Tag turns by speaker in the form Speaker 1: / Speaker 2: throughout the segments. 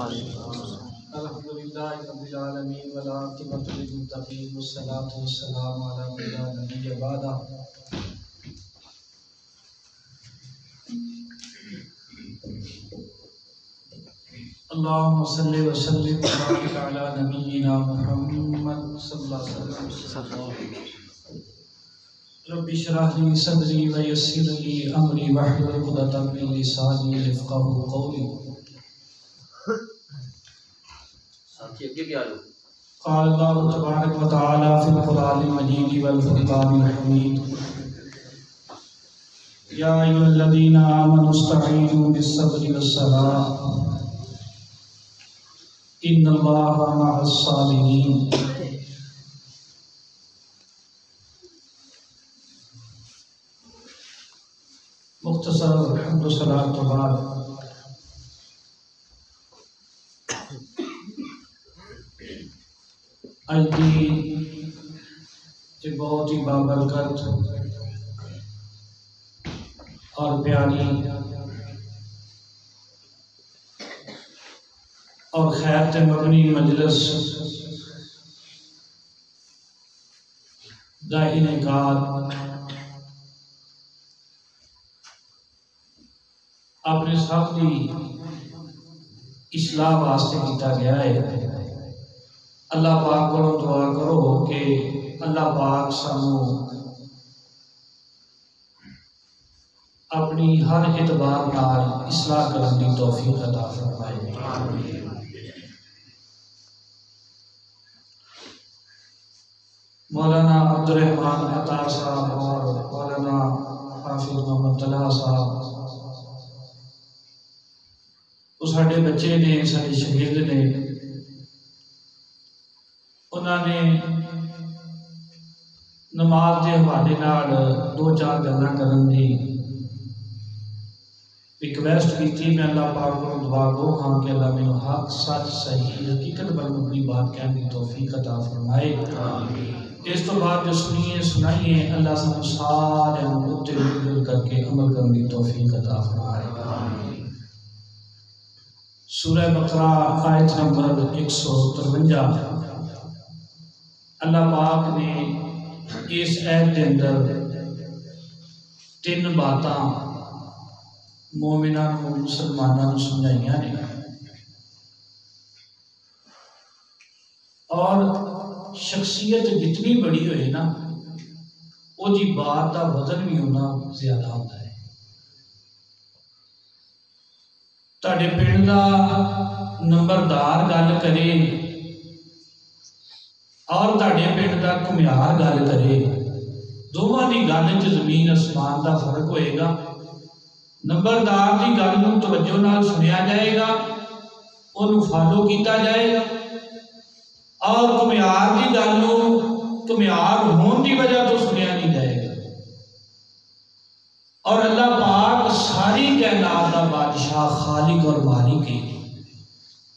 Speaker 1: الحمدللہ رب العالمین والعاقبۃ للمتقین والصلاۃ والسلام علی من لا نبی بعدہ. اللہم صلی وسلم وبارک علی نبینا محمد صلی اللہ علیہ وسلم. رب اشرح لی صدری ویسر لی امری واحلل عقدۃ من لسانی یفقہوا قولی. قال اللہ تبارک و تعالی فی القرآن المجید والفرقان الحمید. یا ایھا الذین آمنوا استعینوا بالصبر والصلاۃ ان اللہ مع الصابرین. مختصر حمد و صلاۃ کے بعد اج کی بہت ہی بابرکت اور پیاری اور خیر تے مبنی مجلس دا انعقاد اپنے ساتھ دی اصلاح واسطے کیتا گیا ہے. اللہ پاک کو دعا کرو کہ اللہ پاک سانو اپنی ہر اعتبار نال اصلاح کرنے کی توفیق عطا فرمائے. مولانا عبد الرحمن عطا صاحب اور مولانا حافظ محمد طلحہ صاحب وہ ساڈے بچے نے، ساڈے شاگرد نے. انہوں نے نماز کے حوالے نال دو چار گلاں کرن دی ریکویسٹ کی تھی. میں اللہ پاک کو دعا گو ہاں کہ اللہ میرے حق سچ صحیح حقیقت پر مبنی بات کہنے کی توفیق عطا فرمائے. اس تو بعد جو سنائیے اللہ سب سارے مدتے مل کر کے عمل کرنے کی توفیق عطا فرمائے. سورہ بقرہ آیت نمبر 153. اللہ پاک نے اس آیت کے اندر تین باتاں مومنان و مسلمانوں نے سمجھائیاں نے اور شخصیت جتنی بڑی ہوئے نا وہ جی بات کا وزن بھی ہونا زیادہ ہوتا ہے. تہاڈے پنڈ دا نمبردار گل کرے اور تہاڈے پنڈ دا کمیار گل کرے، دونوں کی گل چ زمین آسمان کا فرق ہوئے گا. نمبردار کی گل نوں توجہ نال سنیا جائے گا، انہوں فالو کیتا جائے گا، اور کمیار کی گل نوں کمیار ہون کی وجہ تو سنیا نہیں جائے گا. اور اللہ پاک ساری کائنات کا بادشاہ خالق اور مالک ہے.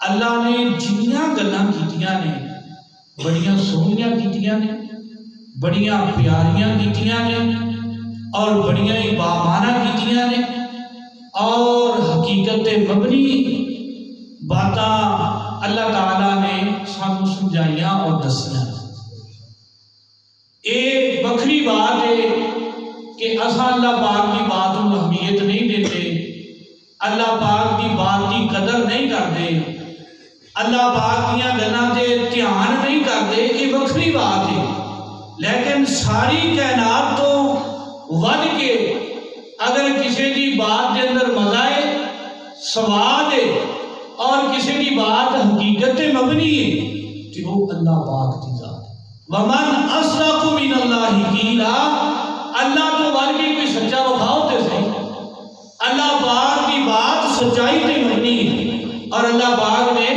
Speaker 1: اللہ نے جنیاں گلاں کیتیاں نے بڑیاں سونیاں کیتیاں نے، بڑیاں پیاریاں کیتیاں نے اور بڑیاں ہی بامانہ کیتیاں نے اور حقیقت مبنی باتاں اللہ تعالیٰ نے سانو سمجھائیاں اور دسیاں. ایک بکھری بات ہے کہ اساں اللہ پاک کی بات کو اہمیت نہیں دیتے، اللہ پاک کی بات کی قدر نہیں کرتے، اللہ پاک دیا گلاں تے دھیان نہیں کرتے. یہ وکھری بات ہے. لیکن ساری کائنات تو ود کے اگر کسی کی بات کے اندر مزہ ہے، سواد ہے اور کسی کی بات حقیقت مبنی ہے تو وہ اللہ پاک کی ذات ہے. ومن اصدق من اللہ قیلا. اللہ تو ور کی کوئی سچا بخاؤ تے صحیح. اللہ پاک کی بات سچائی تے مبنی ہے اور اللہ پاک نے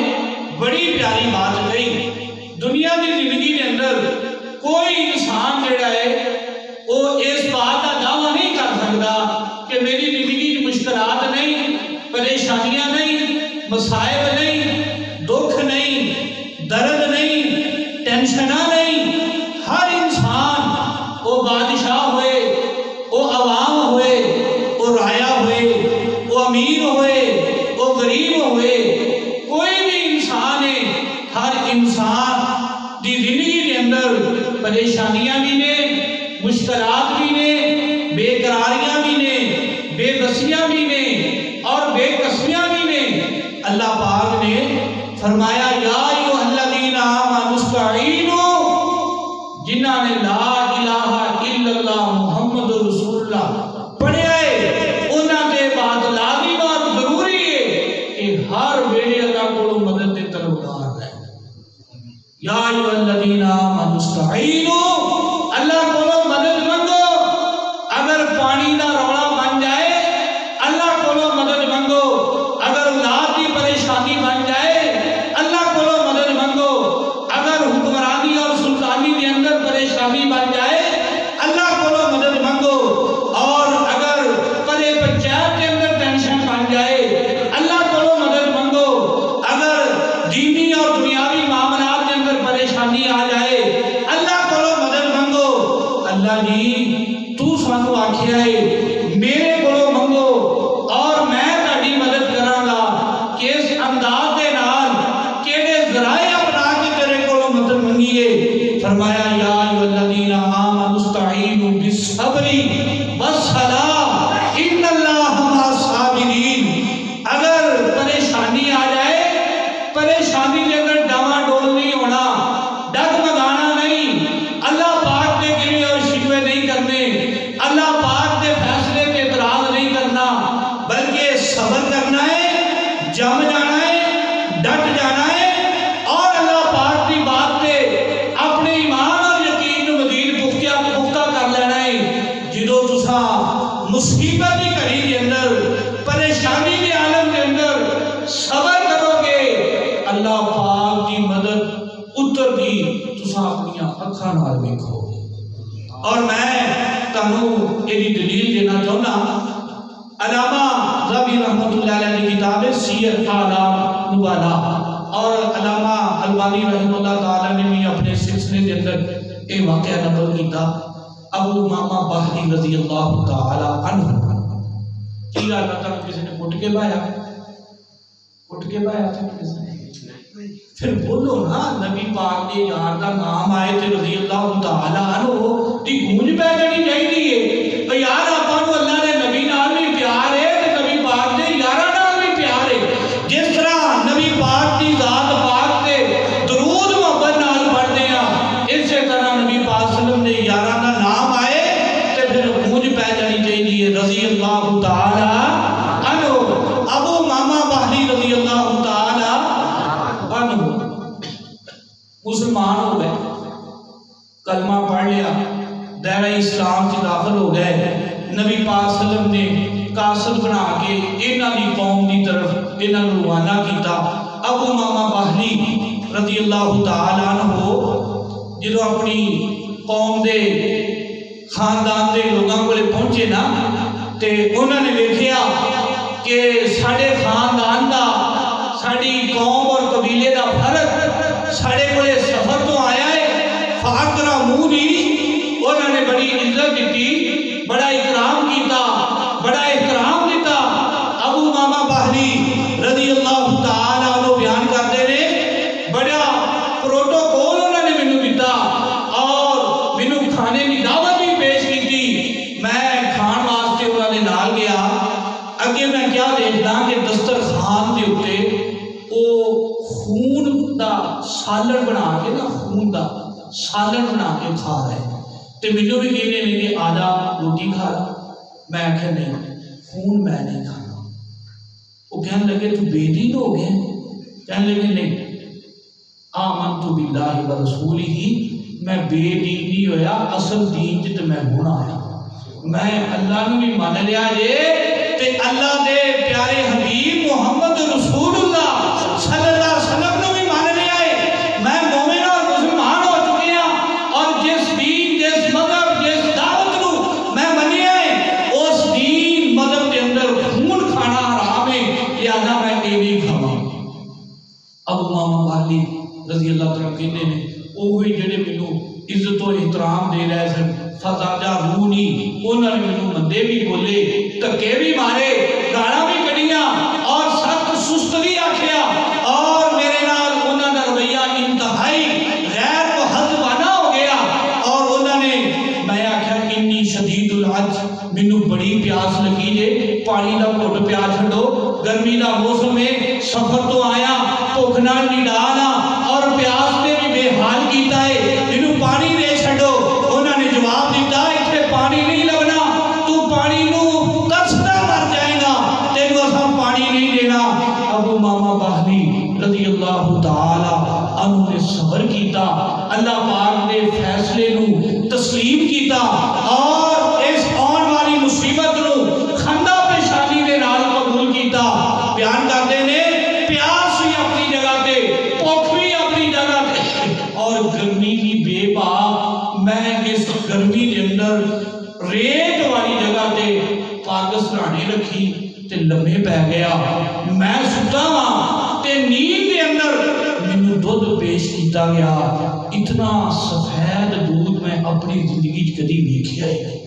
Speaker 1: بڑی پیاری بات کہی. دنیا کی زندگی کے اندر کوئی انسان جڑا ہے وہ اس بات کا دعویٰ نہیں کر سکتا کہ میری زندگی کی مشکلات نہیں، پریشانیاں نہیں، مصائب نہیں، دکھ نہیں، درد نہیں، ٹینشنہ نہیں. ہر انسان وہ بادشاہ ہوئے، وہ عوام ہوئے، وہ رایا ہوئے، وہ امیر ہوئے، وہ غریب ہوئے، کوئی پریشانیاں بھی نے، مشکلات بھی نے، بے قراریاں بھی نے، بے بسیاں بھی نے اور بے قسمیاں بھی نے۔ اللہ پاک نے فرمایا یا ایھا الذین آمنوا استعینوا، جنہاں نے لا الہ الا اللہ محمد رسول اللہ پڑھیا ہے انہاں دے بعد لازم اور ضروری ہے کہ ہر ویلے اللہ کو مدد دے طلبگار رہے۔ یا ایھا الذین آمنوا استعینوا، اللہ کو مدد منگو۔ اگر پانی دا روڑا بن جائے اللہ کو مدد منگو، اگر اولاد کی پریشانی بن جائے اللہ کو مدد منگو، اگر حکمرانی اور سلطانی کے اندر پریشانی بن جائے اللہ کو مدد منگو، اور اگر پرے پنچایت کے اندر ٹینشن بن جائے اللہ کو مدد منگو، اگر دینی اور دنیاوی معاملات کے اندر پریشانی آ جائے اللہ کو مدد منگو۔ اللہ جی تو سانو آکھیا ہے میرے کو منگو اور میں تہاڈی مدد کراں گا، کہ اس انداز دے نال کیڑے ذرائع اپنا کے تیرے کو مدد منگیے۔ فرمایا یا ایھا الذین آمنوا استعینوا بالصبر والصلاۃ ان اللہ مع الصابرین۔ اگر پریشانی آ جائے پریشانی کے اندر ڈاواں ڈول نہیں ہونا، ڈگمگانا نہیں، اللہ پاک کے گلے اور شکوے نہیں کرنے، اللہ پاک کے فیصلے پہ اعتراض نہیں کرنا، بلکہ صبر کرنا ہے، جم جانا ہے، ڈٹ جانا ہے، اور اللہ پاک کی بات پہ اپنے ایمان اور یقین کو مزید پختہ کر لینا ہے۔ جدو تسا مصیبت کی گھڑی کے اندر، پریشانی کے عالم کے اندر صبر کرو گے اللہ پاک کی مدد اتر دی تسا اپنی اکھاں نال ویکھو گے۔ اور میں تانوں یہ دلیل دینا چاہنا، علامہ ذہبی رحمۃ اللہ علیہ کی کتاب ہے سیر اعلام نبلا، اور علامہ البانی رحمہ اللہ تعالی نے بھی اپنے سلسلے کے اندر یہ واقعہ نقل کیتا۔ ابو امامہ باہلی رضی اللہ تعالی عنہ کی اللہ تعالیٰ کسی نے اٹھ کے بایا، اٹھ کے بایا تھا کسی نے؟ پھر بولو نا، نبی پاک کے یار کا نام آئے تھے رضی اللہ تعالی عنہ دی گونج پہ جڑی چاہیے ہے یار آپاں نوں اللہ نے نبی نال بھی پیار ہے تے نبی پاک دے یاراں نال بھی پیار ہے۔ جس طرح نبی پاک دی ذات پاک تے درود محبت نال پڑھدے ہاں، اسی طرح نبی پاک صلی اللہ علیہ وسلم دے یاراں دا نام آئے تے پھر گونج پہ جانی چاہیے رضی اللہ تعالی عنہ۔ ابو امامہ باہلی رضی اللہ تعالی عنہ مسلمان ہو گئے، کلمہ پڑھ لیا، دائرہ اسلام سے داخل ہو گئے۔ نبی پاک صلی اللہ علیہ وسلم نے قاصد بنا کے انہاں دی قوم دی طرف انہاں نوں روانہ کیتا۔ ابو امامہ باہلی رضی اللہ تعالی عنہ جدو اپنی قوم دے خاندان دے لوگاں کولے پہنچے نا تے انہاں نے دیکھیا کہ ساڈے خاندان دا، ساڈی قوم اور قبیلے دا فرق ساڈے کولے سفر تو آیا ہے، فاکرمونی، انہوں نے بڑی عزت دیتی، بڑا اکرام کیتا، بڑا احترام دیتا۔ ابو امامہ باہلی رضی اللہ تعالیٰ عنہ بیان کرتے ہیں بڑا پروٹوکول انہوں نے مینوں دیتا اور مینوں کھانے کی دعوت بھی پیش کی۔ میں کھان واسطے انہوں نے نال گیا، اگے میں کیا دیکھنا کہ دسترخوان دے اوتے او خون دا سالن بنا کے نا، خون دا سالن بنا کے کھا رہے تے مینوں بھی کہنے لگے کہ آجا روٹی کھا۔ میں آخیا نہیں، خون میں نہیں کھانا۔ وہ کہنے لگے تو بے دین ہو گئے؟ کہنے لگے نہیں، آمنت باللہ ورسولہ، میں بے دین نہیں ہویا، اصل دین جت میں ہونا آیا، میں اللہ نے بھی مان لیا جے تے اللہ دے پیارے حبیب محمد رسول اللہ صلی اللہ علیہ وسلم نے بھی مان لیا ہے، میں مومن اور مسلمان ہو چکے ہیں، اور جس دین، جس مذہب، جس دعوت نو میں منیا ہے اس دین مذہب کے اندر خون کھانا حرام ہے، لہذا میں یہ نہیں کھاواں۔ ابو امامہ باہلی رضی اللہ تعالیٰ کہتے ہیں وہی جڑے مینوں عزت و احترام دے رہے سن، فزاجرونی، انہوں نے مینوں مندے بھی بولے، دھکے بھی مارے، گالاں بھی کڈیاں اور سخت سست بھی آکھیا، اور میرے نال انہاں دا رویہ انتہائی غیر مہذبانہ ہو گیا، اور گرمی کا موسم ہے، سفر تو آیا بھوک نال نڈالا اور پیاس نے بھی بے حال کیتا ہے، جنوں پانی دے چھڈو۔ انہوں نے جواب دیتا اتنے پانی نہیں لگنا، تو پانی نو ترسدا مر جائے گا، تینوں اساں پانی نہیں دینا۔ ابو ماما باہلی رضی اللہ تعالی عنہ نے صبر کیتا، اللہ پاک نے فیصلے نو تسلیم کیتا اور اس آن والی مصیبت نو خندہ پیشانی دے نال قبول کیتا۔ بیان کرتے نے پیاس بھی اپنی جگہ تے، بھوک بھی اپنی جگہ تے، اور گرمی کی بے پا میں اس گرمی دے اندر ریت والی جگہ تے پاک سرانے رکھی تے لمحے پہ گیا۔ میں ستا ہاں تے نیند دے اندر مینوں دودھ پیش کیتا گیا، اتنا سفید دودھ میں اپنی زندگی کدی دیکھیا ہی نہیں۔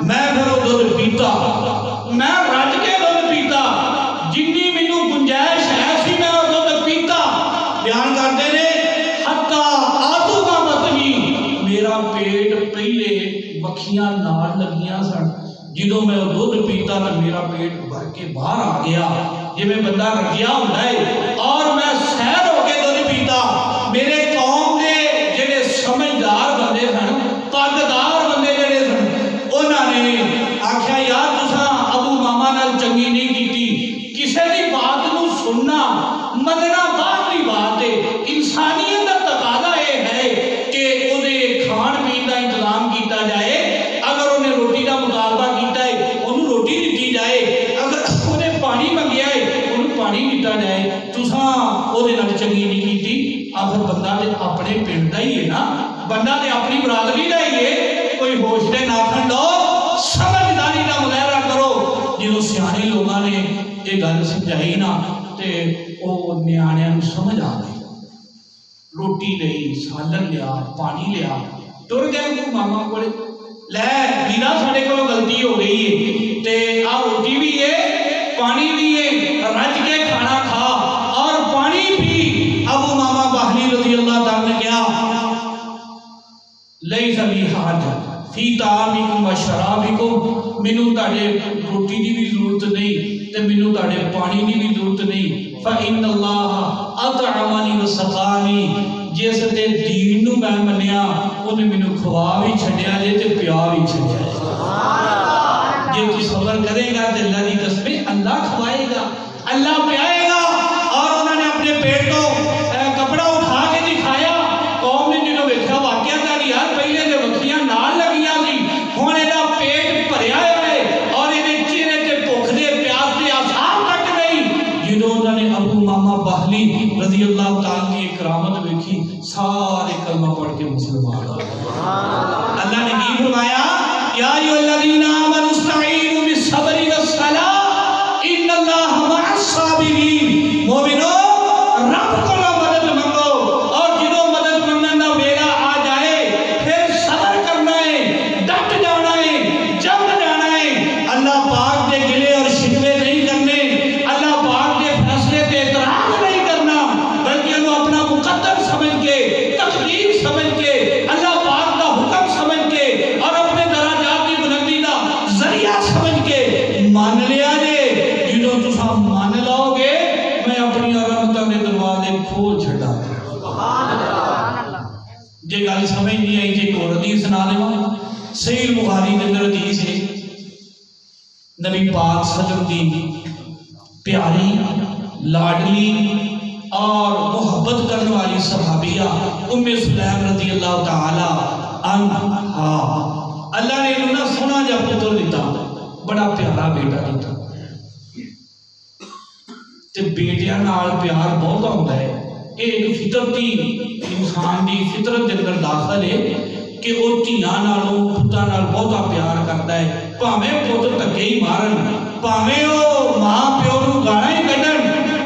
Speaker 1: میں پھر وہ دودھ پیتا، میں رج کے دودھ پیتا، جنی مینوں گنجائش ہے سی میں وہ دودھ پیتا۔ بیان کرتے نے حتی آدھو کا بطنی، میرا پیٹ پہلے مکھیاں نال لگیاں سن، جدوں میں وہ دودھ پیتا تو میرا پیٹ بھر کے باہر آ گیا، جی میں بندہ رکھیا ہوتا ہے، اور میں سیر ہو کے دودھ پیتا۔ میرے قوم دے جڑے سمجھدار بندے سن، پاکدار بندے جڑے سن، انہوں نے آکھیا یار تساں ابو ماما نال چنگی نہیں کیتی، کسے دی بات نو سننا مننا بعد دی بات ہے۔ انسانیت کا تقاضا یہ ہے کہ انہیں کھان پین کا انتظام کیتا جائے، اگر انہیں روٹی کا مطالبہ کیتا ہے انہوں روٹی دیتی جائے، اگر انہیں پانی منگیا ہے انہوں پانی دیتا جائے۔ تساں وہ چنگی نہیں کیتی۔ آخر بندہ دے اپنے پنڈ دا ہی ہے نا، بندہ دے اپنی برادری دا ہی ہے، کوئی ہوش دے ناخن لو، سمجھداری کا مظاہرہ کرو۔ جدوں سیانے لوگوں نے یہ گل سمجھائی نا تے وہ نیانیاں سمجھ آ گئی، روٹی لئی، سالن لیا، پانی لیا، ٹر گئے کو ماما کو لے میرا ساڑے کو غلطی ہو گئی ہے تے آ روٹی بھی ہے پانی بھی ہے، رج کے کھانا کھا اور پانی بھی۔ ابو ماما باہلی رضی اللہ تعالیٰ نے کیا لیس لی حاجت فی طعامکم و شرابکم، مینوں تاڑے روٹی دی بھی ضرورت نہیں تے مینوں تاڑے پانی دی بھی ضرورت نہیں۔ فإن اللہ اطعمنی و سقانی، جس تے دین نو میں منیا انہیں مینوں کھوا بھی چھڈیا جے تے پیا بھی چھڈیا جے۔ جے تو صبر کرے گا تے اللہ دی قسم اللہ کھوائے گا، اللہ پیائے گا۔ اور انہوں نے اپنے پیٹ کو کپڑا اٹھا کے دکھایا، قوم نے جنہوں ویکھیا واقعہ تاری یار پہلے دے وکھیاں نال لگیاں سی، ہن ایدا پیٹ بھریا ہے اور ایدے چہرے تے بھوک دے پیاس دے آثار تک نہیں۔ جنہوں انہوں نے ابو ماما باہلی رضی اللہ تعالیٰ کی کرامت ویکھی، سارے کلمہ پڑھ کے مسلمان ہو گئے۔ اللہ نے کی فرمایا یا ایھا الذین آمنوا استعینوا بالصبر والصلاۃ ان اللہ مع الصابرین۔ مومنو رب کو مدد منگو، اور جدوں مدد منگن دا ویلا آ جائے پھر صبر کرنا ہے، ڈٹ جانا ہے، جم جانا ہے۔ اللہ پاک دے گلے اور شکوے نہیں کرنے، اللہ پاک دے فیصلے تے اعتراض نہیں کرنا، بلکہ انہوں اپنا مقدر سمجھ کے، تقدیر سمجھ کے، اللہ پاک دا حکم سمجھ کے اور اپنے درجات کی بلندی دا ذریعہ سمجھ کے مان لیا جے۔ جنہوں تساں مان لاؤ گے میں اپنی رحمتاں دے دروازے کھول چھڈا۔ جے گل سمجھ نہیں آئی جے ایک اور حدیث سنا دیواں، صحیح بخاری دے اندر حدیث ہے، نبی پاک صلی اللہ علیہ وسلم دی پیاری لاڈلی اور محبت کرنے والی صحابیہ ام سلیم رضی اللہ تعالی عنہا، اللہ نے انہوں نے سونا جا پتر دیتا، بڑا پیارا بیٹا دیتا، تے بیٹیاں نال پیار بہت ہوتا ہے۔ ایک فطرتی انسان دی فطرت دے اندر داخل ہے کہ وہ دھیاں نالوں پتاں نال بہت پیار کرتا ہے، بھاویں پتر دھکے ہی مارن، بھاویں وہ ماں پیو نو گالاں ہی کڈن،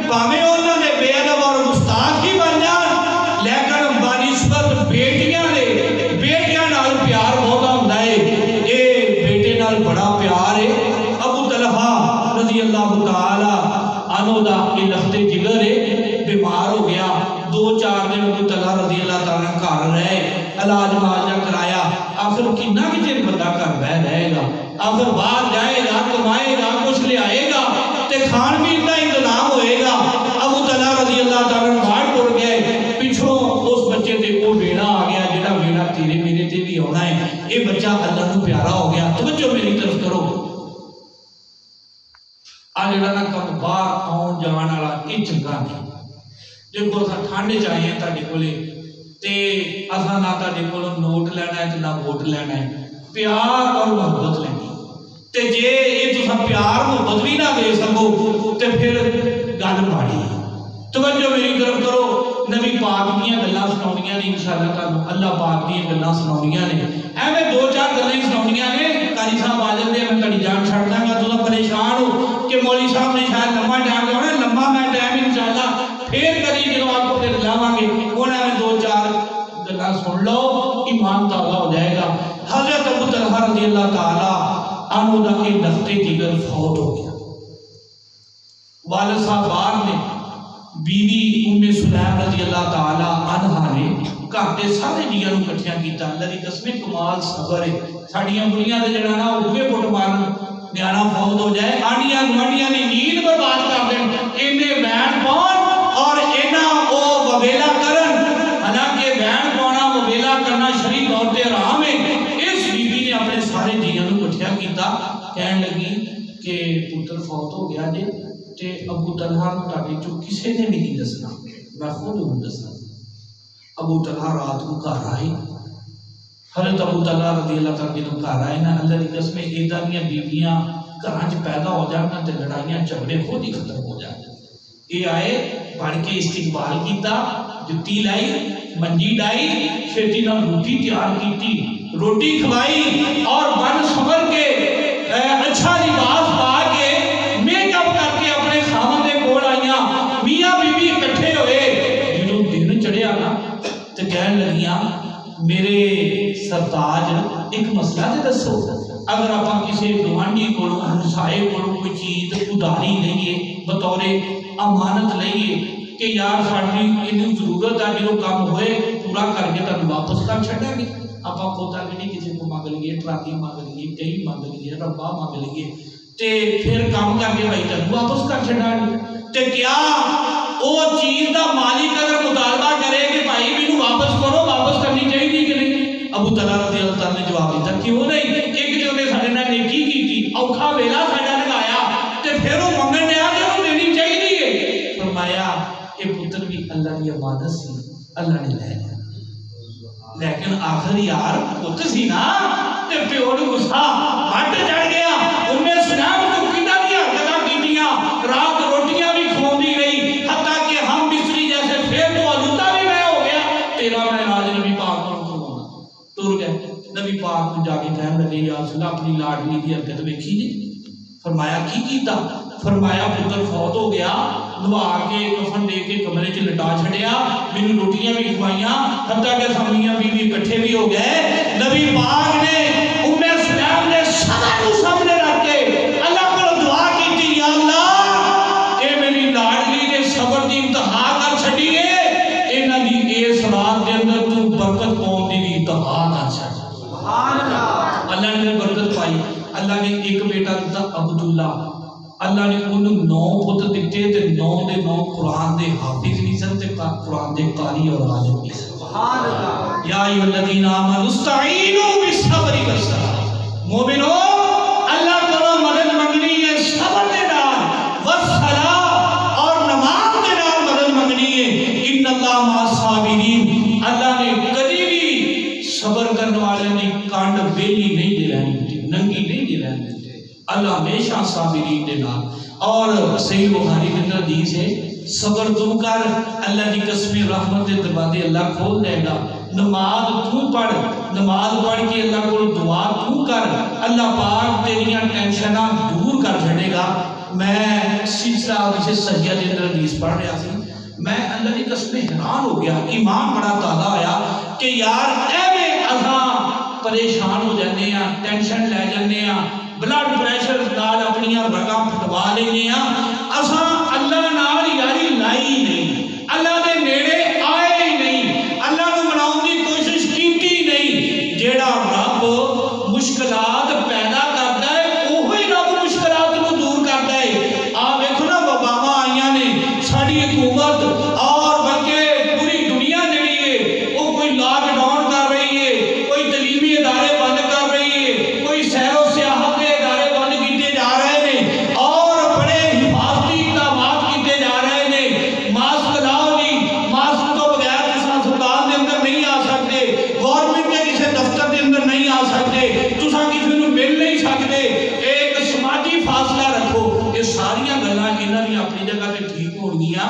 Speaker 1: بھاویں انہاں دے بے ادب اور گستاخ ہی بن جان، لیکن بنسبت بیٹیاں نال پیار بہت ہوتا ہے۔ اے بیٹے نال بڑا پیار ہے۔ ابو طلحہ رضی اللہ تعالی عنہ دا یہ لخت جگر ہے، بیمار ہو گیا، 2-4 دن ابو طلحہ رضی اللہ تعالیٰ گھر رہے، علاج معالجہ کرایا، آخر کتنا کہ چیر بندہ گھر رہے گا، آخر باہر جائے گا، کمائے گا، کچھ لے آئے گا، تے تے کھان پین کا انتظام ہوئے گا۔ ابو طلحہ رضی اللہ تعالیٰ باہر ٹر گئے، پچھوں اس بچے تے وہ بیڑا آ گیا جہاں بیڑا تیرے میرے تے بھی آنا ہے، یہ بچہ اللہ کو پیارا ہو گیا۔ توجہ میری طرف کرو، آ جڑا نا کم باہر آن جان والا یہ چنگا نہیں۔ دیکھو اصا ٹھنڈ چاہیے ہیں تھوڑے کولے تے اصا نہ تھوڑے کولوں نوٹ لینا ہے تے نہ ووٹ لینا ہے، پیار اور محبت لینی تے جے یہ تسا پیار محبت بھی نہ دے سکو تے پھر گل ماڑی۔ توجہ میری طرف کرو، نبی پاک دیاں گلاں سناونیاں نے انشاءاللہ تعالی، اللہ پاک دیاں گلاں سناونیاں نے، ایویں دو چار گلاں سناونیاں نے۔ قاری صاحب آ جاندے میں تہاڈی جان چھڈ داں گا، تسا پریشان ہو کہ مولوی صاحب نے شاید لمبا ٹائم لانا، لمبا میں ٹائم انشاءاللہ پھر کبھی جب آپ کو پھر لاواں گے، انہاں میں دو چار گلاں سن لو، ایمان تازہ ہو جائے گا۔ حضرت ابو طلحہ رضی اللہ تعالی عنہ دا کے نقطے جگر فوت ہو گیا۔ والد صاحب باہر نے، بیوی ام سلیم رضی اللہ تعالی عنہ نے گھر دے سارے جیاں نوں اکٹھیاں کیتا۔ اللہ دی قسم کمال صبر ہے۔ ساڈیاں بڑیاں تے جڑا نا اوے پٹ مارن نیانا فوت ہو جائے، آنڈیاں گوانڈیاں دی نیند برباد کر دین، اینے وین پاؤن اور اینا او وبیلا کرن، حالانکہ وین پاؤنا وبیلا کرنا شرعی طور تے حرام ہے۔ اس بیوی نے اپنے سارے جیاں نوں اکٹھیاں کیتا، کہن لگی کہ پتر فوت ہو گیا جے تے ابو طلحہ نوں تہاڈے چوں کسے نے بھی نہیں دسنا، میں خود ہوں دسنا۔ ابو طلحہ رات کو گھر آئے، حضرت ابو طلحہ رضی اللہ تعالیٰ جدوں گھر آئے نا، اللہ دی قسم ایداں دیاں بیویاں گھراں چ پیدا ہو جان تے لڑائیاں جھگڑے خود ہی ختم ہو جان۔ یہ آئے بڑھ کے استقبال کیتا، جتی لائی، منجی ڈائی، چھیتی نال روٹی تیار کیتی، روٹی کھوائی اور بن سمر کے اچھا لباس پا کے میک اپ کر کے اپنے خاوند دے کول آئیاں، میاں بیوی اکٹھے ہوئے۔ جدوں دن چڑھیا نا تے کہن لگیاں میرے سرتاج ایک مسئلہ تے دسو، اگر آپ کسی گوانڈی کو ہمسائے کو کوئی چیز اداری لئیے بطور امانت لئیے کہ یار ساڈی انہوں ضرورت ہے جو کام ہوئے پورا کر کے تک واپس کر چھڑا گے، آپ کوتا نہیں کسی کو مانگ لیے، ٹرالی مانگ لیے، کئی مانگ لیے، ربا مانگ لیے تے پھر کام کر کے بھائی تک واپس کر چھڑا گے تے کیا وہ چیز دا مالک اگر مطالبہ کرے کہ بھائی مینوں واپس کرو، واپس کرنی چاہیے کہ نہیں؟ ابو طلحہ رضی اللہ تعالیٰ نے جواب دیتا کیوں نہیں؟ ایک جو نے ساڈے نال نیکی کیتی، اوکھا ویلا ساڈا لگایا تے پھر وہ منگن دیا کہ وہ دینی چاہیے۔ فرمایا یہ پتر بھی اللہ کی امانت سی، اللہ نے لے لیا، لیکن آخر یار پتر سی نا تے پیو نوں غصہ ہٹ چڑھ گیا۔ ام سلیم تو کیتا دیا گلا کیتیاں، رات روٹیاں بھی کھوندی رہی، حتیٰ کہ ہم مصری جیسے پھر تو آلودہ بھی میں ہو گیا، تیرا میں راج نبی پاک کو کھوانا۔ ٹر گئے، نبی پاک کو جا کے کہنے لگے یا رسول اللہ اپنی لاڈلی دی حرکت ویکھی جی؟ فرمایا کی کیتا؟ فرمایا پتر فوت ہو گیا، نوا کے کفن دے کے کمرے چ لٹا چھڑیا، مینوں روٹیاں بھی کھوائیاں، حتیٰ کہ سامیاں بیوی اکٹھے بھی ہو گئے۔ نبی پاک نے ام سلیم نے صبر کو سامنے رکھ کے اللہ کو دعا کی یا اللہ اے میری لاڈلی نے صبر دی انتہا کر چھڈی ہے، انہاں دی اس رات دے اندر تو برکت پاؤن دی انتہا کر چھڈ۔ سبحان اللہ، اللہ نے برکت پائی۔ اللہ نے ایک بیٹا دیتا عبداللہ، اللہ نے انہوں 9 پتر دیتے تے 9 دے 9 قرآن دے حافظ بھی سن تے قرآن دے قاری اور عالم بھی سن۔ سبحان اللہ، یا ایھا الذین آمنوا استعینوا بالصبر والصلاۃ، مومنو اللہ کو مدد منگنی ہے صبر دے نال، والصلاۃ اور نماز دے نال مدد منگنی ہے۔ ان اللہ مع الصابرین، اللہ نے کبھی بھی صبر کرنے والے نے کانڈ ویلی نہیں دے رہے، ننگی نہیں دے رہے، اللہ ہمیشہ صابرین دے نال۔ اور صحیح بخاری کے اندر حدیث ہے صبر تم کر، اللہ کی قسم رحمت دے دروازے اللہ کھول دے گا۔ نماز تو پڑھ، نماز پڑھ کے اللہ کو دعا تو کر، اللہ پاک تیریاں ٹینشناں دور کر چھڑے گا۔ میں سلسلہ حدیث صحیحہ دے اندر حدیث پڑھ رہا سی، میں اللہ کی قسم حیران ہو گیا، ایمان بڑا تازہ آیا کہ یار ایویں اساں پریشان ہو جانے ہیں، ٹینشن لے جانے ہیں، بلڈ پریشر نال اپنی رگاں پھٹوا لینے ہیں، اساں اللہ نال یاری لائی نہیں، اللہ دے نیڑے آئے ہی نہیں، اللہ کو مناؤں دی کوشش کیتی نہیں۔ جیڑا رب مشکلات پیدا کرتا ہے وہی رب مشکلات کو دور کرتا ہے۔ آپ گیا.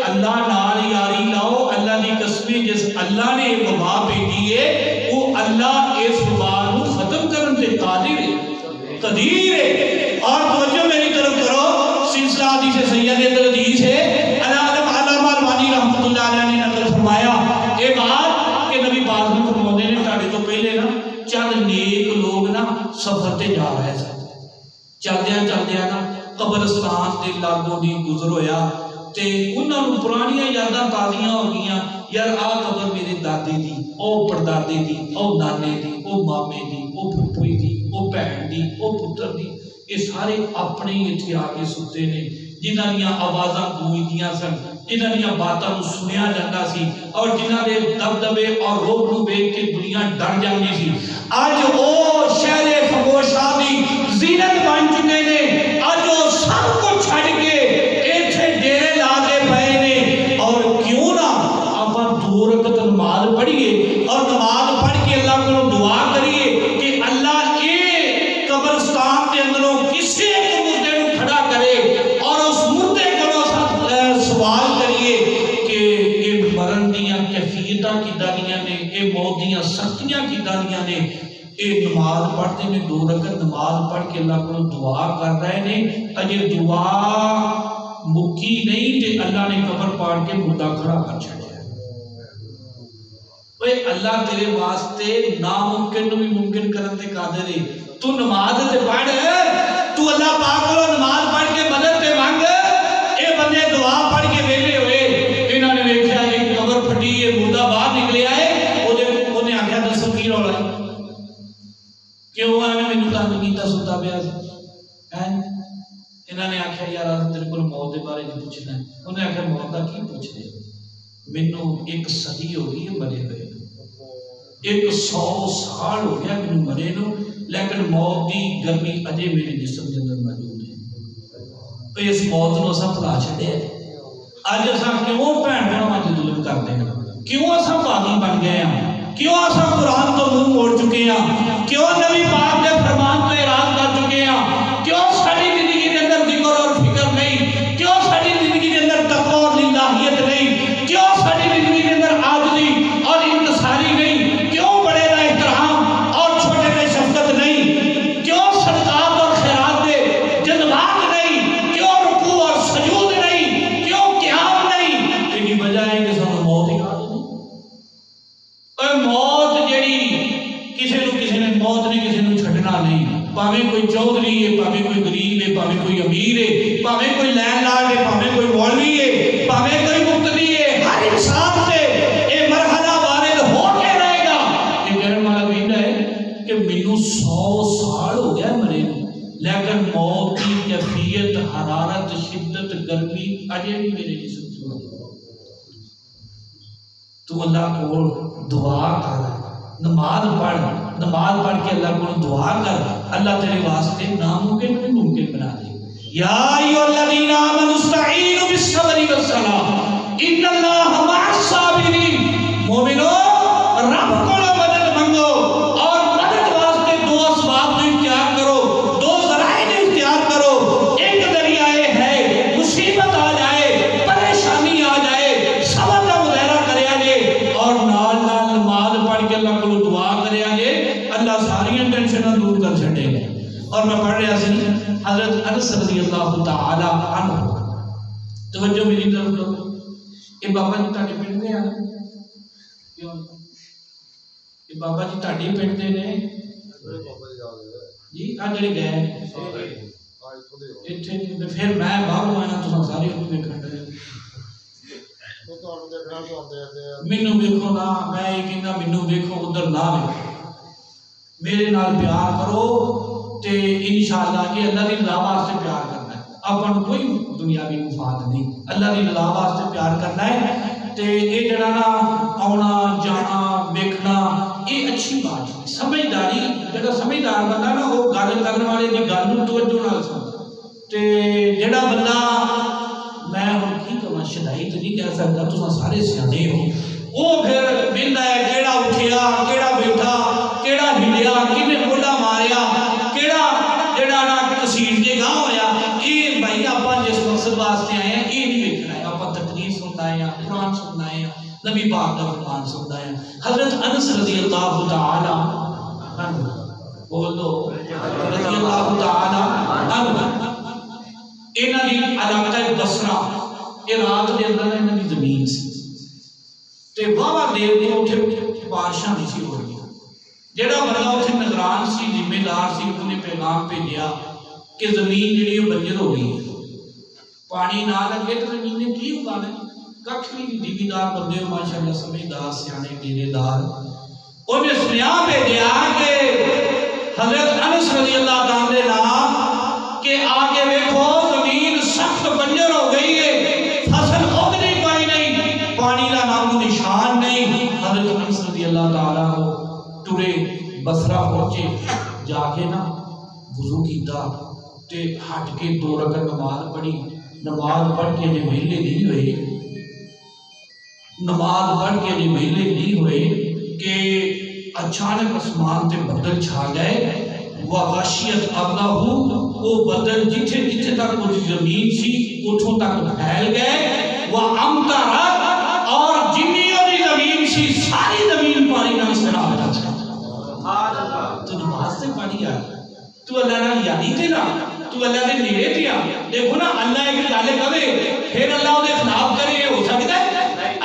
Speaker 1: اللہ نال یاری لاؤ. اللہ دی قسمیں جس اللہ نے وبا بھیجی ہے وہ اللہ اس وبا کو ختم کرن تے قادر ہے قدیر ہے. اور توجہ میری طرف کرو, سلسلہ حدیث سیدہ کے اندر حدیث ہے, علامہ البانی رحمۃ اللہ علیہ نے نقل فرمایا یہ بات کہ نبی پاک نے فرماتے ہیں تاڑے تو پہلے نا چند نیک لوگ نا سفر تے جا رہے تھے. چلدیا نا قبرستان دے لاگوں دی گزر ہویا تے انہاں نوں پرانیاں یاداں تازیاں ہو گئیاں. یار آ قبر میرے دادے دی, او پردادے دی, او نانے دی, او مامے دی, او پھپھی دی, او بہن دی, او پتر دی, یہ سارے اپنے ہی اتنے آ کے ستے نے جنہاں دیاں آوازاں گونجدیاں سن, جنہاں دیاں باتاں نوں سنیا جاندا سی اور جنہاں دے دبدبے اور روب نوں ویکھ کے دنیا ڈر جاندی سی. اج او شہر خاموشاں دی زینت بن چکے نے. اج او سب کچھ چھڈ کے ایتھے ڈیرے لا کے پئے نے. اور کیوں نہ آپاں 2 رکعت نماز پڑھیے اور نماز پڑھ کے اللہ کو دعا کریے کہ اللہ قبرستان کے اندروں کسی ایک مردے کو کھڑا کرے اور اس مردے کو سوال کریے کہ یہ مرن دیاں کیفیتاں کی دانیاں نے, یہ موت دیاں سختیاں کی دانیاں نے. یہ نماز پڑھتے ہیں 2 رکعت نماز پڑھ کے اللہ کو دعا کر رہے ہیں. اجے دعا مکی نہیں تے اللہ نے قبر پاڑ کے مردہ کھڑا کر چھڑیا. اللہ تیرے واسطے ناممکن بھی ممکن کرن تے قادر ہے. تو نماز تے پڑھ, تو اللہ پاک کو نماز پڑھ کے مدد تے مانگ. اے بندے دعا پڑھ کے ویلے ہوئے, انہاں نے ویکھیا ایک قبر پھٹی ہے, مردہ باہر نکلیا ہے. اونے آکھیا دسو کی رولا ہے, کیوں ایویں مینوں تنگ کیتا ستا پیا سی. انہاں نے آکھیا یار تیرے کول موت دے بارے نہیں پوچھنا ہے. انہیں آکھیا موت دا کی پوچھنے, مینوں 1 صدی ہو گئی ہے مرے ہوئے, 100 سال ہو گیا مینوں مرے نو, لیکن موت دی گرمی اجے میرے جسم کے اندر موجود ہے. اس موت نو اساں بھلا چھڈیا. اج اساں کیوں بھن بھراواں تے ظلم کردے ہیں, کیوں اساں باغی بن گئے ہیں, کیوں اساں قرآن تو منہ موڑ چکے ہیں, کیوں نبی پاک دے فرمان تو اعراض کر چکے ہیں, کیوں ساری زندگی کے اندر ذکر اور فکر نہیں, کیوں ساری زندگی کے اندر تقوی اور للہیت نہیں, کیوں ساری زندگی کے اندر عاجزی اور انکساری نہیں, کیوں بڑے کا احترام اور چھوٹے کا شفقت نہیں, کیوں صدقات اور خیرات دے جذبات نہیں, کیوں رکوع اور سجود نہیں, کیوں قیام نہیں. یہ وجہ ہے کہ سانوں موت ہی یاد نہیں. اور موت جڑی کسی نے موت نے کسی نے چھڈنا نہیں. پاویں کوئی چودھری ہے, پاویں کوئی غریب ہے, پاویں کوئی امیر ہے, پاویں کوئی لین لارڈ ہے, پاویں کوئی مولوی ہے, پاویں کوئی مقتدی ہے, ہر انسان سے یہ مرحلہ وارد ہو کے رہے گا. یہ کہنے والا کہنا ہے کہ مینوں 100 سال ہو گیا مرے نو, لیکن موت کی کیفیت, حرارت, شدت, گرمی اجے بھی میرے جسم سے موجود. تو اللہ کو دعا کر, نماز پڑھ کے اللہ کو دعا کر, اللہ تیرے واسطے ناممکن بھی ممکن بنا دے. یا ایھا الذین آمنوا استعینوا بالصبر والصلاۃ ان اللہ مع الصابرین. مومنو رب کو مدد منگو اور مدد واسطے 2 اسباب کو اختیار کرو, 2 ذرائع اختیار کرو. ایک ذریعہ ہے مصیبت آ جائے, پریشانی آ جائے, صبر کا مظاہرہ کریا جے اور نال نماز پڑھ کے اللہ کو دعا کریا جے, اللہ ساری ٹینشناں دور کر چھڈے گا. اور میں پڑھ رہا سی حضرت انس رضی اللہ تعالی عنہ, توجہ میری طرف کرو. یہ بابا جی تاڑے پنڈ دے ہیں, یہ بابا جی تاڑے پنڈ دے نے جی, آ جڑے گئے ایتھے پھر میں باہر آیا تو سارے انہوں دیکھن دے. مینوں ویکھو نا, میں یہ کہنا مینوں ویکھو ادھر نہ ویکھو, میرے نال پیار کرو تے انشاءاللہ یہ اللہ دی رضا واسطے پیار کرنا ہے. اپن کوئی دنیاوی مفاد نہیں, اللہ دی رضا واسطے پیار کرنا ہے. تے یہ جڑا نا آنا جانا ویکھنا یہ اچھی بات ہے. سمجھداری, جڑا سمجھدار بندہ نا وہ گل کرنے والے دی گل نوں توجہ نال سندا. تے جڑا بندہ میں ہن کی کہاں شدائی تو نہیں کہہ سکتا, تساں سارے سیانے ہو, وہ پھر ویندا ہے کیڑا اٹھیا کیڑا بیٹھا کیڑا ہلیا کنے مولا ماریا کیڑا جڑا نا تسیل دے گاہ ہویا. یہ بھائی آپاں جس مقصد واسطے آئے ہیں یہ نہیں ویکھنا. سنایا، قرآن سنایا، نبی پاک کا فرمان سنایا۔ حضرت انس رضی اللہ تعالی عنہ، بول دو رضی اللہ تعالی عنہ، انہاں دی علاقہ بصرہ عراق دے اندر انہاں دی زمین سی تے واوا دیر تو اتنے بارشاں نہیں سی ہو رہی۔ جڑا بندہ اتنے نگران سی، ذمہ دار سی، انہیں پیغام بھیجیا کہ زمین جڑی وہ بنجر ہو گئی، پانی نہ لگے تو زمین نے کی اگانا ہے؟ ککھ بھی دیویدار بندے ہو ماشاءاللہ، سمجھدار سیانے ڈیرے دار، انہیں سنیا بھیجیا کہ حضرت انس رضی اللہ تعالی عنہ کہ آگے دیکھو زمین سخت بنجر ہو گئی ہے، فصل اگنے پائی نہیں، پانی کا نام و نشان نہیں۔ حضرت انس رضی اللہ تعالی عنہ ٹرے بصرہ پہنچے، جا کے نا وضو کیتا تے ہٹ کے 2 رکعت نماز پڑھی۔ نماز پڑھ کے جے ویلے نہیں ہوئے، نماز پڑھ کے جے ویلے نہیں ہوئے کہ اچانک آسمان تے بدل چھا گئے، وغشیت ارضہ، وہ بدل جتھے جتھے تک وہ زمین سی اتھوں تک پھیل گئے، وامطرت، اور جنی دی زمین سی ساری زمین پانی نہ سراب جا چکا۔ تو نماز سے پڑھی آ، تو اللہ نہ یادی تیرا، تو اللہ دے نیرے دیا۔ دیکھو نا اللہ ایک گالے کرے پھر اللہ دے خلاف کرے، یہ ہو سکتا ہے؟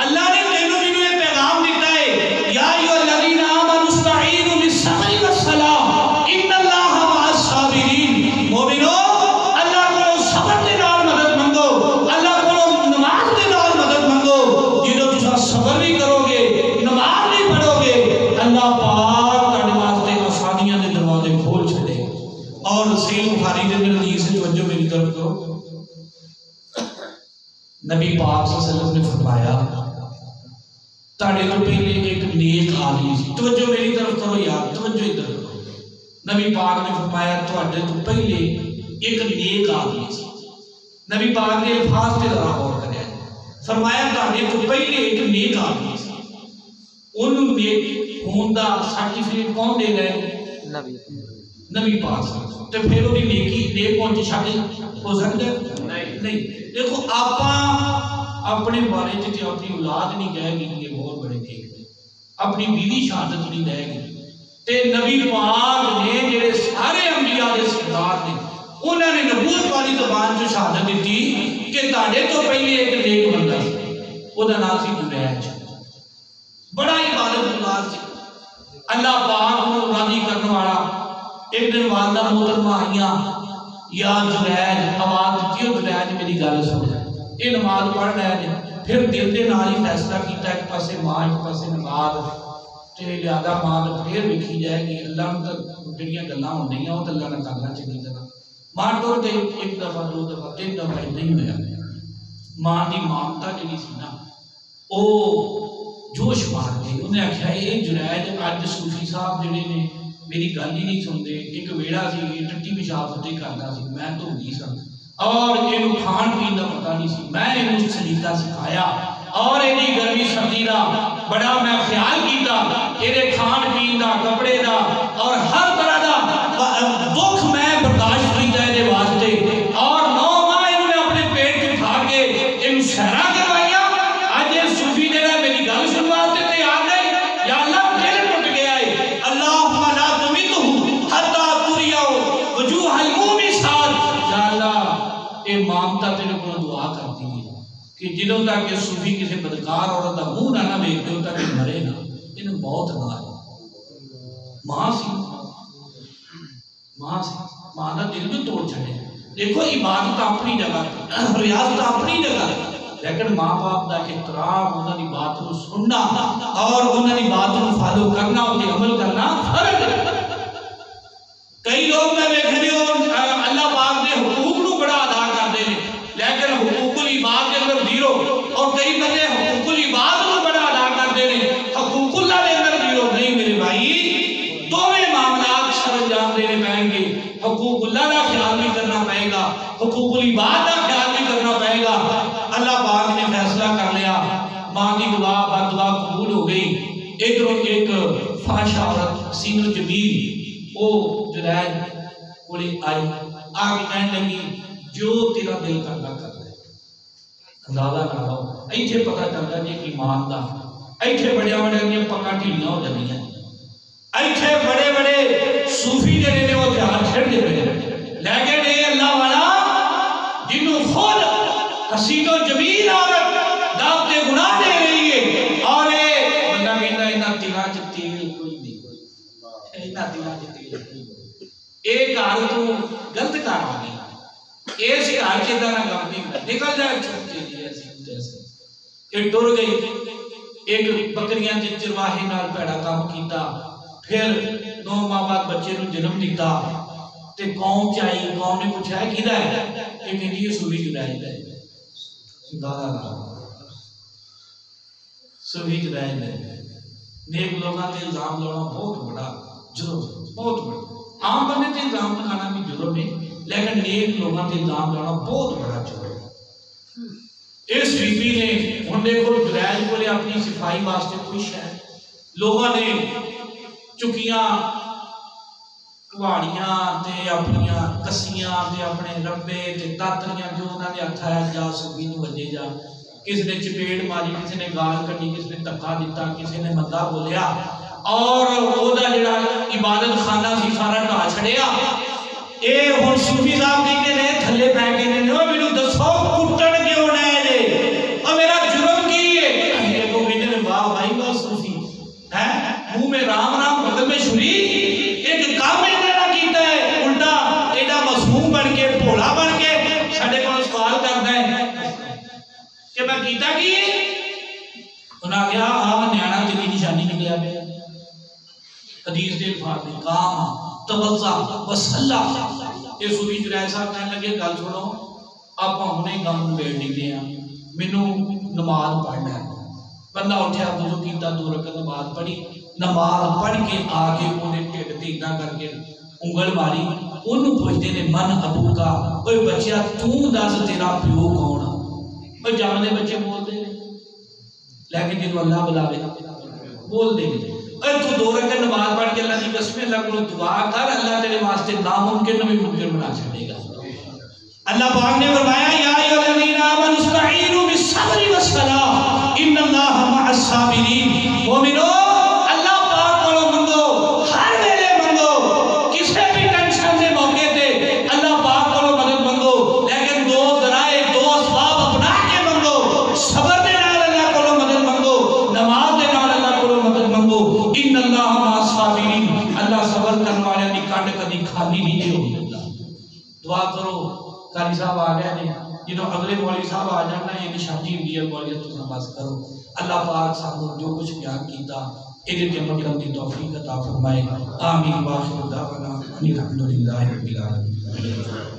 Speaker 1: اللہ نے تینوں جنہوں یہ پیغام دیتا ہے، یا ایھا الذین آمنوا استعینوا بالصبر والصلاۃ ان اللہ مع الصابرین۔ مومنو اللہ کو صبر دے نال مدد منگو، اللہ کو نماز دے نال مدد منگو۔ جدوں تساں صبر بھی کرو گے، نماز بھی پڑھو گے، اللہ پاک تہاڈے واسطے آسانیاں دے دروازے کھول چھڑے۔ اور صحیح بخاری دے اندر حدیث ہے، توجہ میری طرف کرو، نبی پاک صلی اللہ علیہ وسلم نے فرمایا تاڑے تو پہلے ایک نیک آدمی سی، توجہ میری طرف کرو یار، توجہ ادھر کرو۔ نبی پاک نے فرمایا تاڑے تو پہلے ایک نیک آدمی سی۔ نبی پاک نے الفاظ پہ ذرا غور کریا، فرمایا تاڑے تو پہلے ایک نیک آدمی سی۔ انہوں نیک ہون دا سرٹیفکیٹ کون دے گئے؟ نبی پاک سے۔ تو پھر وہ نیکی نیک ہون دی شکل ہو سکتا ہے؟ نہیں۔ دیکھو آپاں اپنے بارے تے اپنی اولاد نہیں کہے گی یہ بہت بڑے نیک نے، اپنی بیوی شہادت نہیں دے گی، تے نبی پاک نے جڑے سارے انبیاء دے سردار نے انہوں نے نبوت والی زبان جو شہادت دیتی کہ تاڑے تو پہلے ایک نیک بندہ سی، وہ دا نام سی جریج، بڑا عبادت گزار سی، اللہ پاک کو راضی کرنے والا۔ ایک دن والدہ محترمہ آئیاں، یا جریج، آواز دیتی ہو جریج میری گل سن، یہ نماز پڑھ رہے ہیں، پھر دل دے نال ہی فیصلہ کیتا ایک پاسے ماں ایک پاسے نماز، تے لہذا ماں پھر ویکھی جائے گی اللہ نوں تے جڑیاں گلاں ہوندیاں او تے اللہ نے کرنا چنگی طرح۔ ماں ٹر گئی ایک دفعہ 2 دفعہ 3 دفعہ نہیں ہویا، ماں دی مامتا جڑی سی نا او جوش مار گئی، انہیں آکھیا یہ جریج اج صوفی صاحب جڑے نے میری گل ہی نہیں سنتے، ایک ویڑا سی ٹٹی پیشاب اتنے کرتا سی، میں تو نہیں سن، اور یہ کھان پین کا پتا نہیں سی، میں یہ سلیقہ سکھایا اور یہ گرمی سردی کا بڑا میں خیال کیتا، یہ کھان پین کا کپڑے کا اور ہر طرح کا دکھ میں برداشت کیتا ہے واسطے، اور 9 ماہ انہوں نے اپنے پیٹ اٹھا کے ان سہرا کروائیا۔ اج یہ صوفی جڑا میری گل سن واسطے تیار نہیں، یا اللہ دل ٹوٹ گیا ہے، اللہم لا تمیتہ حتی تریہ وجوہ المومسات، یا اللہ اے مامتا تیرے کو دعا کرتی ہے کہ جدوں تک یہ صوفی کسی بدکار عورت کا منہ نہ ویکھ دے تک مرے نہ، انہیں موت نہ آئے۔ ماں سی، ماں سی، ماں کا دل بھی توڑ چھڑے۔ دیکھو عبادت اپنی جگہ، ریاضت اپنی جگہ، لیکن ماں باپ کا احترام، انہوں نے بات کو سننا اور انہوں نے بات کو فالو کرنا، ان کے عمل کرنا فرض ہے۔ کئی لوگ میں دیکھنے اللہ پاک نے حقوق نو بڑا ادا کرتے ہیں، لیکن حقوق العباد کے اندر زیرو، اور کئی بندے حقوق العباد نو بڑا ادا کرتے ہیں، حقوق اللہ کے اندر زیرو۔ نہیں میرے بھائی، دونوں معاملات سر انجام دینے پائیں گے، حقوق اللہ کا خیال بھی کرنا پائے گا، حقوق العباد کا خیال بھی کرنا پائے گا۔ اللہ پاک نے فیصلہ کر لیا، ماں کی دعا بد دعا قبول ہو گئی۔ ایک فاحشہ عورت سین جمیل وہ جریج کولے آئی، آگے کہنے لگی جو تیرا دل کرنا کر لے، اندازہ نہ لو ایتھے پتہ چلدا جی ایمان دا ایتھے بڑے بڑے پکا ٹھیلیاں ہو جاندیاں ایتھے بڑے بڑے صوفی جڑے نے وہ دھیان چھڑ دے رہے لیکن اے اللہ والا جنوں خود حسین و جمیل عورت دعوت گناہ دے رہی ہے اور اے بندہ کہندا انہاں دلاں چ تیل کوئی نہیں انہاں دلاں چ تیل کوئی نہیں اے گل تو غلط کر آ گئی اس گھر چ دا گم نہیں نکل جائے چھوٹی جی ایسی یہ ٹر گئی ایک بکریاں کے چرواہے نال پیڑا کام کیتا پھر 9 ماہ بعد بچے نو جنم دیتا تے قوم چاہی قوم نے پوچھا ہے کیدا ہے کہ کہندی یہ سوئی جرائد ہے دادا دا سوئی جرائد ہے نیک لوگاں تے الزام لانا بہت بڑا جرم بہت بڑا عام بندے تے الزام لگانا بھی جرم ہے لیکن نیک لوگاں تے الزام لانا بہت بڑا جرم ہے اس بی بی نے ہن دیکھو جرائد کو اپنی صفائی واسطے کوئی شے لوگاں نے چکیاں کواڑیاں تے اپنیاں کسیاں تے اپنے ربے تے داتریاں جو انہاں نے ہتھ آیا جا سبھی نو وجے جا کسی نے چپیڑ ماری کسی نے گال کڈی کسی نے دھکا دیتا کسی نے مدہ بولیا اور او دا جڑا عبادت خانہ سی سارا ڈھا چھڑیا اے ہن صوفی صاحب کہندے نے تھلے پے کے نے او مینوں دسو کٹن کیوں نہ ہے او میرا جرم کی ہے وہ کہندے نے واہ بھائی واہ صوفی ہے منہ میں رام رام بدل میں چھری ایک کام ایڈا کیتا ہے الٹا ایڈا مسموم بن کے بھولا بن کے ساڈے کول سوال کردا ہے کہ میں کیتا کی انہاں کہا ہاں نیانا تیری نشانی نکلیا پیا حدیث دے الفاظ نے کام توضا وصلا یہ صوفی جرائد صاحب کہنے لگے گل سنو آپ ہمیں گم بیٹھ نکلے ہیں مینوں نماز پڑھنا ہے بندہ اٹھیا وضو کیتا 2 رکعت نماز پڑھی نماز پڑھ کے آگے انہیں ٹھیک تے اتنا کر کے انگل ماری انہوں پوچھتے نے من ابو کا اوے بچیا تو دس تیرا پیو کون اوے جامنے بچے بول دے لیکن جنہوں اللہ بلاوے بول دے اوے تو 2 رکعت نماز پڑھ کے اللہ کی قسم اللہ کو دعا کر اللہ تیرے واسطے ناممکن بھی ممکن بنا چھڑے گا اللہ پاک نے فرمایا یا ایھا الذین آمنوا استعینوا بالصبر والصلاۃ ان اللہ مع الصابرین مومنو اللہ پاک کو منگو ہر ویلے منگو کسی بھی ٹینشن دے موقع تے اللہ پاک کو مدد منگو لیکن 2 ذرائع 2 اسباب اپنا کے منگو صبر دے نال اللہ کو مدد منگو نماز دے نال اللہ کو مدد منگو ان اللہ مع الصابرین اللہ صبر کرنے والے دی کانڈ کبھی خالی نہیں ہوتا دعا کرو قاری صاحب آ گئے ہیں جنہوں اگلے مولوی صاحب آ جانا یہ نشانی ہوئی ہے مولیت تو نماز کرو اللہ پاک صاحب جو کچھ بیان کیتا ادھر کے عمل کرنے کی توفیق عطا فرمائے آمین واخر دعوانا الحمدللہ رب العالمین